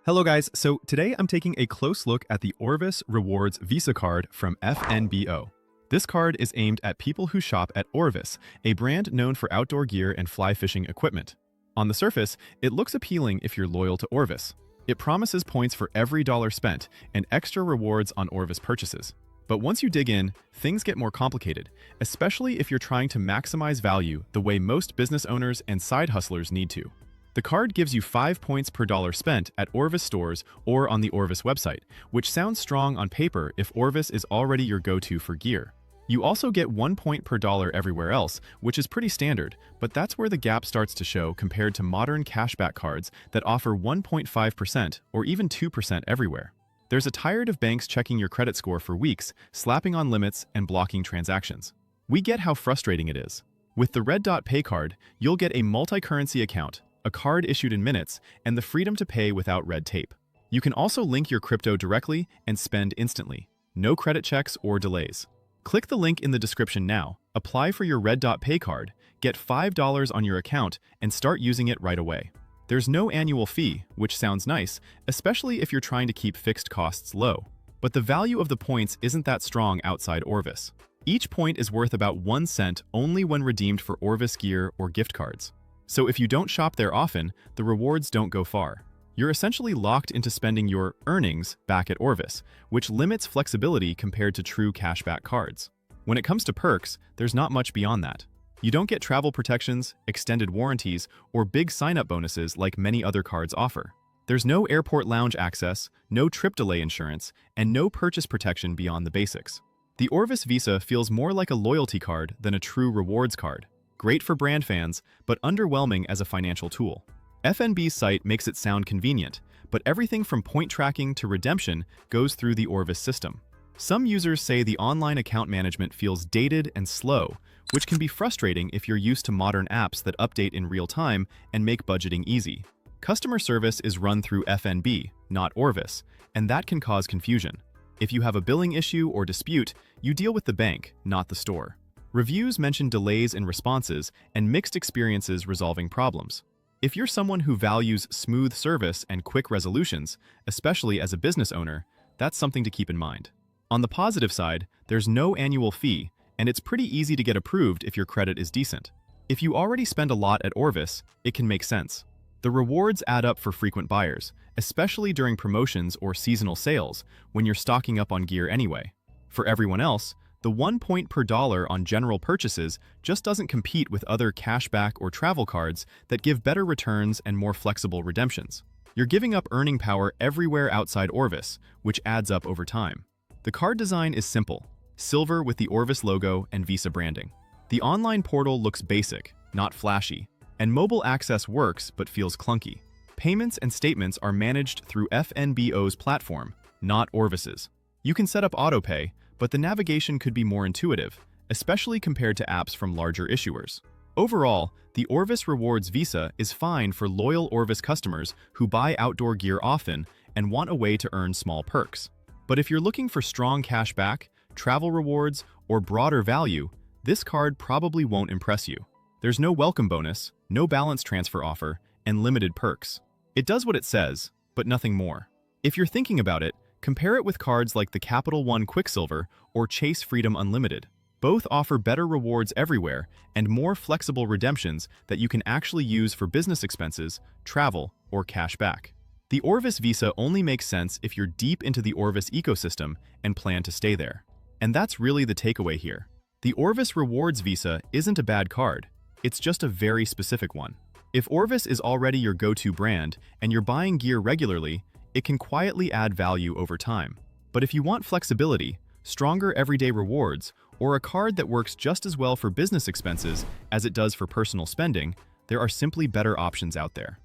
Hello guys, so today I'm taking a close look at the Orvis Rewards Visa card from FNBO. This card is aimed at people who shop at Orvis, a brand known for outdoor gear and fly fishing equipment. On the surface, it looks appealing if you're loyal to Orvis. It promises points for every dollar spent and extra rewards on Orvis purchases. But once you dig in, things get more complicated, especially if you're trying to maximize value the way most business owners and side hustlers need to. The card gives you 5 points per dollar spent at Orvis stores or on the Orvis website, which sounds strong on paper if Orvis is already your go-to for gear. You also get 1 point per dollar everywhere else, which is pretty standard, but that's where the gap starts to show compared to modern cashback cards that offer 1.5% or even 2% everywhere. There's a tired of banks checking your credit score for weeks, slapping on limits, and blocking transactions. We get how frustrating it is. With the Red Dot Pay card, you'll get a multi-currency account, a card issued in minutes, and the freedom to pay without red tape. You can also link your crypto directly and spend instantly. No credit checks or delays. Click the link in the description now, apply for your Red Dot Pay card, get $5 on your account, and start using it right away. There's no annual fee, which sounds nice, especially if you're trying to keep fixed costs low. But the value of the points isn't that strong outside Orvis. Each point is worth about 1 cent only when redeemed for Orvis gear or gift cards. So if you don't shop there often, the rewards don't go far. You're essentially locked into spending your earnings back at Orvis, which limits flexibility compared to true cashback cards. When it comes to perks, there's not much beyond that. You don't get travel protections, extended warranties, or big sign-up bonuses like many other cards offer. There's no airport lounge access, no trip delay insurance, and no purchase protection beyond the basics. The Orvis Visa feels more like a loyalty card than a true rewards card. Great for brand fans, but underwhelming as a financial tool. FNB's site makes it sound convenient, but everything from point tracking to redemption goes through the Orvis system. Some users say the online account management feels dated and slow, which can be frustrating if you're used to modern apps that update in real time and make budgeting easy. Customer service is run through FNB, not Orvis, and that can cause confusion. If you have a billing issue or dispute, you deal with the bank, not the store. Reviews mention delays in responses and mixed experiences resolving problems. If you're someone who values smooth service and quick resolutions, especially as a business owner, that's something to keep in mind. On the positive side, there's no annual fee, and it's pretty easy to get approved if your credit is decent. If you already spend a lot at Orvis, it can make sense. The rewards add up for frequent buyers, especially during promotions or seasonal sales when you're stocking up on gear anyway. For everyone else, the 1 point per dollar on general purchases just doesn't compete with other cashback or travel cards that give better returns and more flexible redemptions. You're giving up earning power everywhere outside Orvis, which adds up over time. The card design is simple, silver with the Orvis logo and Visa branding. The online portal looks basic, not flashy, and mobile access works but feels clunky. Payments and statements are managed through FNBO's platform, not Orvis's. You can set up autopay, but the navigation could be more intuitive, especially compared to apps from larger issuers. Overall, the Orvis Rewards Visa is fine for loyal Orvis customers who buy outdoor gear often and want a way to earn small perks. But if you're looking for strong cash back, travel rewards, or broader value, this card probably won't impress you. There's no welcome bonus, no balance transfer offer, and limited perks. It does what it says, but nothing more. If you're thinking about it, compare it with cards like the Capital One Quicksilver or Chase Freedom Unlimited. Both offer better rewards everywhere and more flexible redemptions that you can actually use for business expenses, travel, or cash back. The Orvis Visa only makes sense if you're deep into the Orvis ecosystem and plan to stay there. And that's really the takeaway here. The Orvis Rewards Visa isn't a bad card. It's just a very specific one. If Orvis is already your go-to brand and you're buying gear regularly, it can quietly add value over time. But if you want flexibility, stronger everyday rewards, or a card that works just as well for business expenses as it does for personal spending, there are simply better options out there.